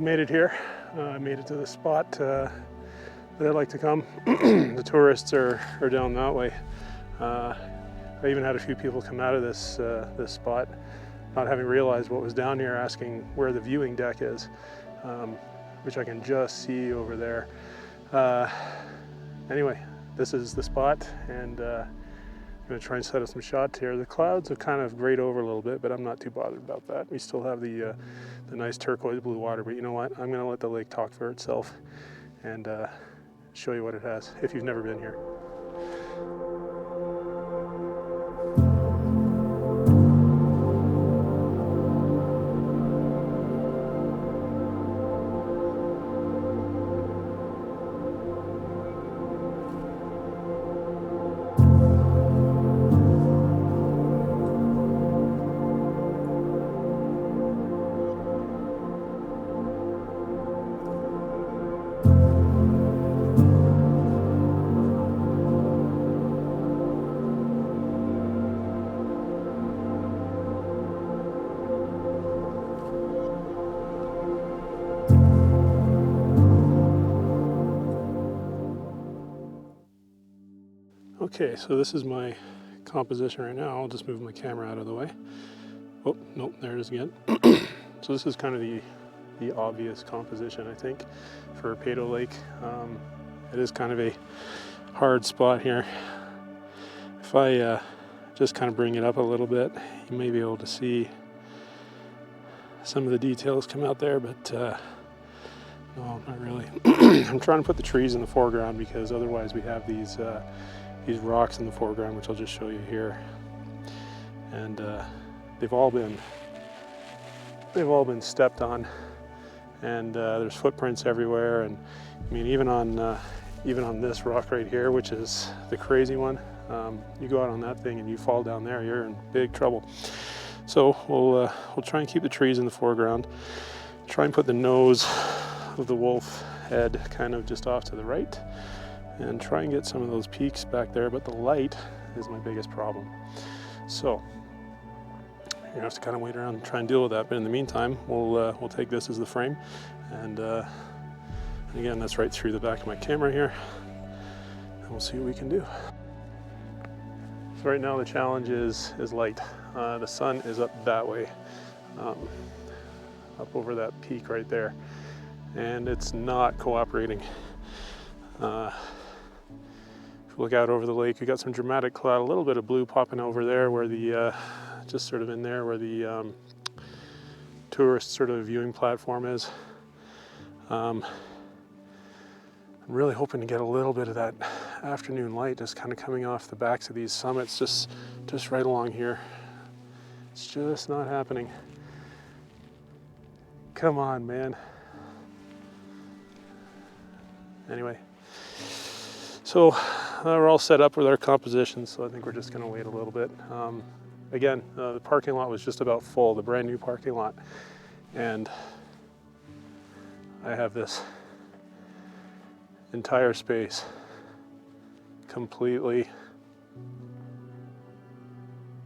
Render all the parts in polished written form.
made it here. I made it to the spot that I like to come. The tourists are down that way. I even had a few people come out of this spot, not having realized what was down here, asking where the viewing deck is, which I can just see over there. Anyway, this is the spot, and I'm going to try and set up some shots here. The clouds have kind of grayed over a little bit, but I'm not too bothered about that. We still have the nice turquoise blue water, but you know what? I'm going to let the lake talk for itself and show you what it has if you've never been here. Okay, so this is my composition right now. I'll just move my camera out of the way. Oh, nope, there it is again. So this is kind of the obvious composition, I think, for Peyto Lake. It is kind of a hard spot here. If I just kind of bring it up a little bit, you may be able to see some of the details come out there, but no, not really. I'm trying to put the trees in the foreground because otherwise we have these rocks in the foreground, which I'll just show you here, and they've all been stepped on, and there's footprints everywhere. And I mean, even on this rock right here, which is the crazy one, you go out on that thing and you fall down there, you're in big trouble. So we'll try and keep the trees in the foreground, try and put the nose of the wolf head kind of just off to the right, and try and get some of those peaks back there, but the light is my biggest problem. So you're gonna have to kind of wait around and try and deal with that. But in the meantime, we'll take this as the frame, and again, that's right through the back of my camera here, and we'll see what we can do. So right now the challenge is light. The sun is up that way, up over that peak right there, and it's not cooperating. If you look out over the lake, we got some dramatic cloud, a little bit of blue popping over there where the, just sort of in there where the tourist sort of viewing platform is. I'm really hoping to get a little bit of that afternoon light just kind of coming off the backs of these summits, just right along here. It's just not happening. Come on, man. Anyway. So we're all set up with our composition, so I think we're just going to wait a little bit. Again, the parking lot was just about full, the brand new parking lot, and I have this entire space completely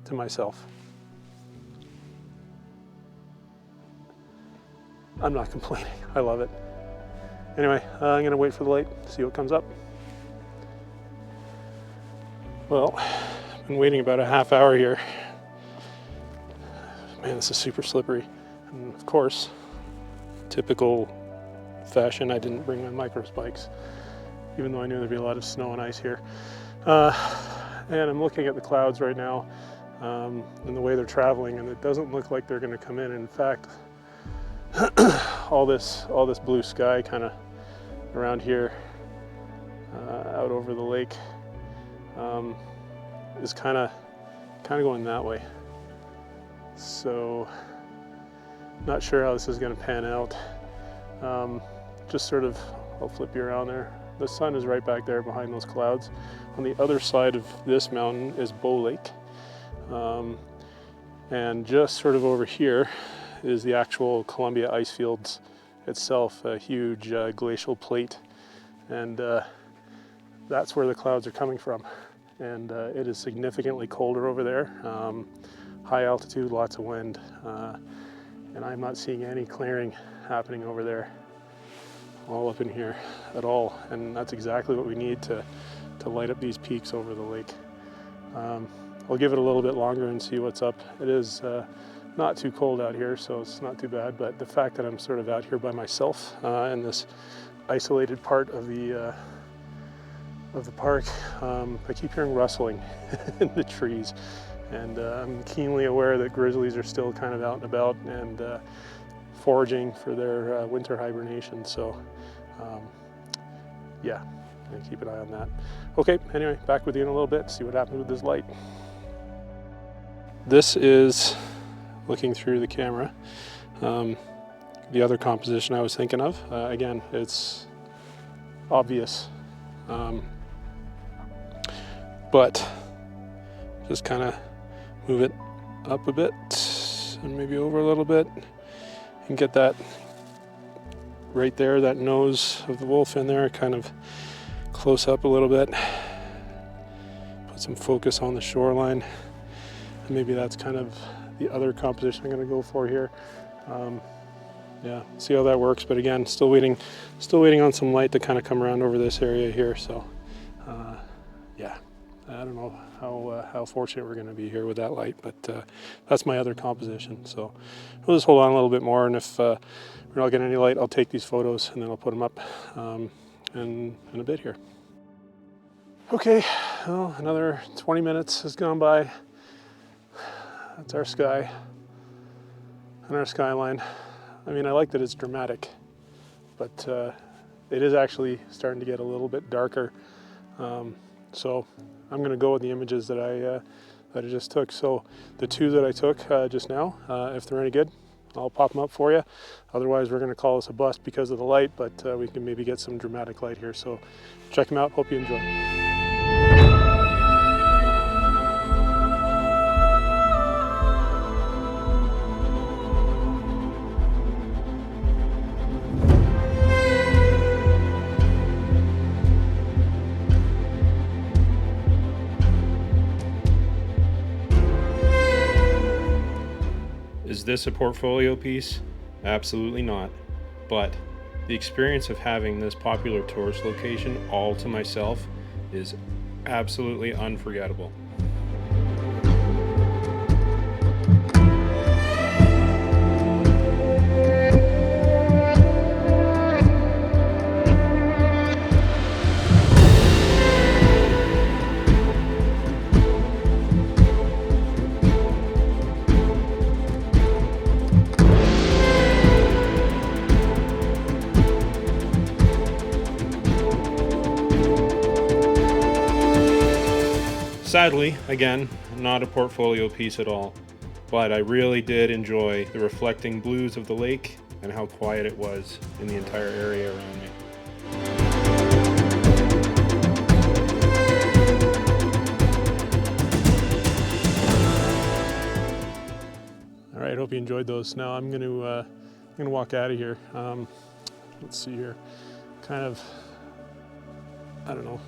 to myself. I'm not complaining, I love it. Anyway, I'm going to wait for the light, see what comes up. Well, I've been waiting about a half hour here. Man, this is super slippery. And of course, typical fashion, I didn't bring my micro spikes, even though I knew there'd be a lot of snow and ice here. And I'm looking at the clouds right now, and the way they're traveling, and it doesn't look like they're gonna come in. In fact, all this blue sky kind of around here, out over the lake, is kind of going that way. So not sure how this is going to pan out. Just sort of, I'll flip you around there. The sun is right back there behind those clouds. On the other side of this mountain is Lake, and just sort of over here is the actual Columbia Icefields itself, a huge glacial plate, and that's where the clouds are coming from. And it is significantly colder over there, high altitude, lots of wind, and I'm not seeing any clearing happening over there, all up in here at all. And that's exactly what we need to light up these peaks over the lake. I'll give it a little bit longer and see what's up. It is not too cold out here, so it's not too bad, but the fact that I'm sort of out here by myself in this isolated part of the park, I keep hearing rustling in the trees, and I'm keenly aware that grizzlies are still kind of out and about and foraging for their winter hibernation. So yeah, I'm gonna keep an eye on that. Okay, anyway, back with you in a little bit, see what happens with this light. This is, looking through the camera, the other composition I was thinking of. Again, it's obvious, but just kind of move it up a bit and maybe over a little bit and get that right there, that nose of the wolf in there, kind of close up a little bit. Put some focus on the shoreline. And maybe that's kind of the other composition I'm going to go for here. Yeah, see how that works. But again, still waiting on some light to kind of come around over this area here. So yeah, I don't know how fortunate we're going to be here with that light, but that's my other composition. So we'll just hold on a little bit more, and if we're not getting any light, I'll take these photos and then I'll put them up in a bit here. Okay, well, another 20 minutes has gone by. That's our sky and our skyline. I mean, I like that it's dramatic, but it is actually starting to get a little bit darker. So I'm going to go with the images that I just took. So the two that I took just now, if they're any good, I'll pop them up for you. Otherwise, we're going to call this a bust because of the light, but we can maybe get some dramatic light here. So check them out. Hope you enjoy. Is this a portfolio piece? Absolutely not. But the experience of having this popular tourist location all to myself is absolutely unforgettable. Sadly, again, not a portfolio piece at all, but I really did enjoy the reflecting blues of the lake and how quiet it was in the entire area around me. All right, hope you enjoyed those. Now I'm going to walk out of here. Let's see here. Kind of, I don't know.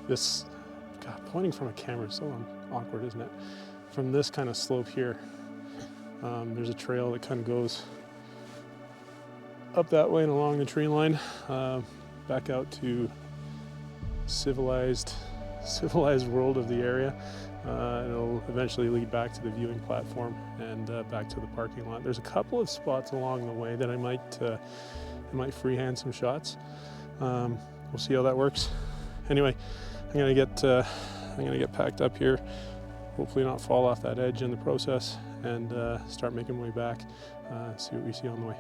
This. God, pointing from a camera is so awkward, isn't it? From this kind of slope here, there's a trail that kind of goes up that way and along the tree line, back out to civilized world of the area. It'll eventually lead back to the viewing platform and back to the parking lot. There's a couple of spots along the way that I might freehand some shots. We'll see how that works. Anyway, I'm gonna get packed up here, hopefully not fall off that edge in the process, and start making my way back, see what we see on the way.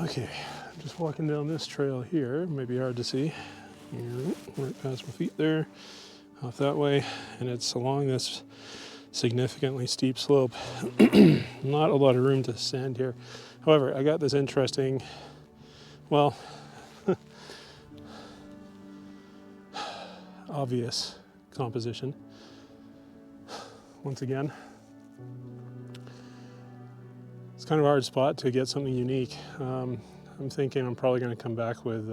Okay, just walking down this trail here, maybe hard to see. Right past my feet there, off that way, and it's along this significantly steep slope. Not a lot of room to stand here. However, I got this interesting, well, obvious composition. Once again, it's kind of a hard spot to get something unique. I'm thinking I'm probably going to come back with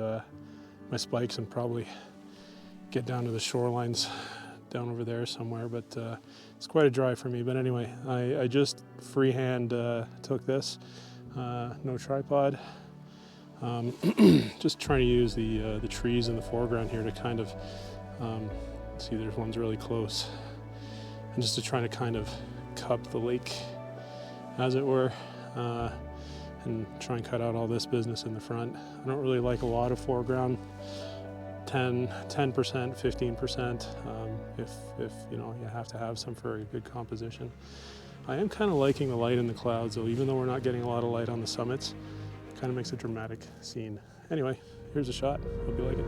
my spikes and probably get down to the shorelines down over there somewhere, but it's quite a drive for me. But anyway, I just freehand took this, no tripod. Just trying to use the trees in the foreground here to kind of see, there's one's really close, and just to try to kind of cup the lake, as it were, and try and cut out all this business in the front. I don't really like a lot of foreground. 10%, 15%, if you know, you have to have some for a good composition. I am kind of liking the light in the clouds though, even though we're not getting a lot of light on the summits. It kind of makes a dramatic scene. Anyway, here's a shot. Hope you like it.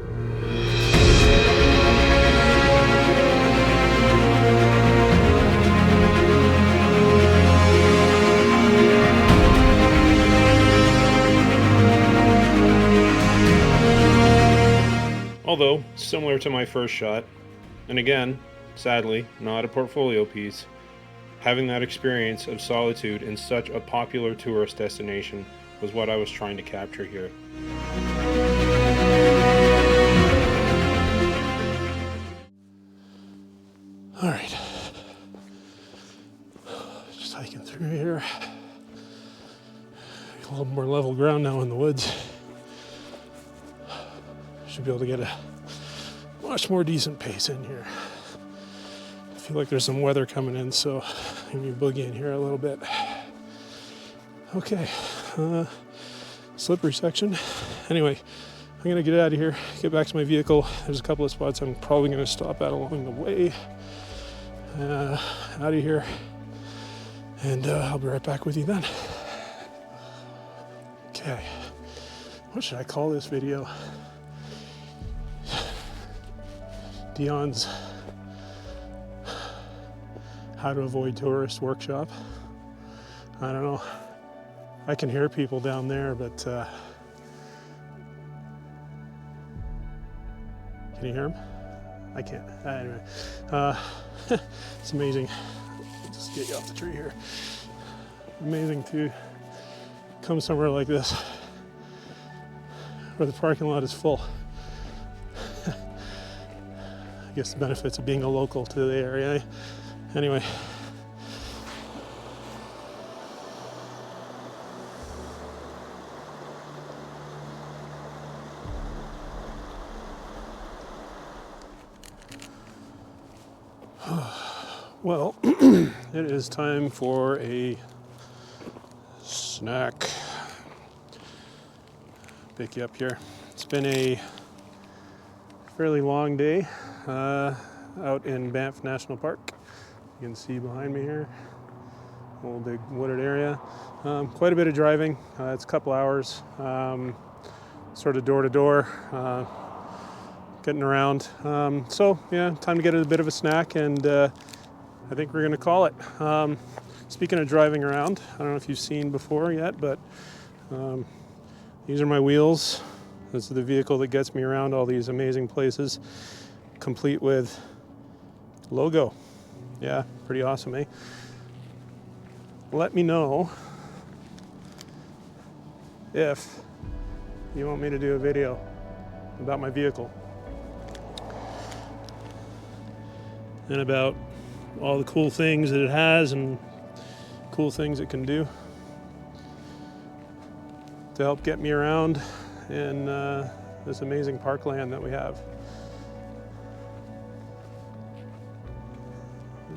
Although, similar to my first shot, and again, sadly, not a portfolio piece, having that experience of solitude in such a popular tourist destination was what I was trying to capture here. All right, just hiking through here. A little more level ground now in the woods. Should be able to get a much more decent pace in here. I feel like there's some weather coming in, so I'm gonna boogie in here a little bit. Okay, slippery section. Anyway, I'm gonna get out of here, get back to my vehicle. There's a couple of spots I'm probably gonna stop at along the way. Out of here, and I'll be right back with you then. Okay, what should I call this video? Dion's How to Avoid Tourist Workshop. I don't know. I can hear people down there, but can you hear them? I can't. Anyway, it's amazing. Just get you off the tree here. Amazing to come somewhere like this where the parking lot is full. I guess the benefits of being a local to the area. Anyway. Well, it is time for a snack. Pick you up here. It's been a fairly long day out in Banff National Park. You can see behind me here, a little big wooded area. Quite a bit of driving. It's a couple hours, sort of door to door, getting around. So yeah, time to get a bit of a snack, and I think we're gonna call it. Speaking of driving around, I don't know if you've seen before yet, but these are my wheels. This is the vehicle that gets me around all these amazing places, complete with logo. Yeah, pretty awesome, eh? Let me know if you want me to do a video about my vehicle and about all the cool things that it has and cool things it can do to help get me around in this amazing parkland that we have.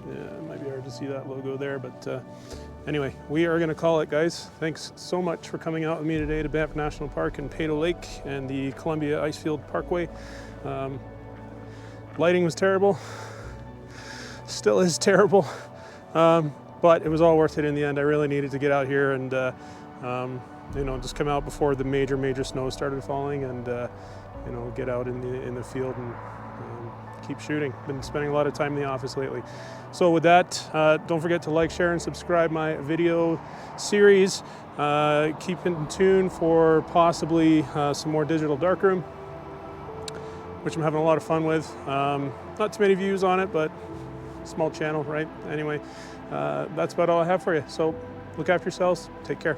Yeah, it might be hard to see that logo there, but anyway, we are going to call it, guys. Thanks so much for coming out with me today to Banff National Park and Peyto Lake and the Columbia Icefields Parkway. Lighting was terrible, still is terrible, but it was all worth it in the end. I really needed to get out here and you know, just come out before the major snow started falling, and you know, get out in the field and keep shooting. Been spending a lot of time in the office lately. So with that, don't forget to like, share, and subscribe my video series. Keep in tune for possibly some more digital darkroom, which I'm having a lot of fun with. Not too many views on it, but small channel, right? Anyway, that's about all I have for you. So look after yourselves. Take care.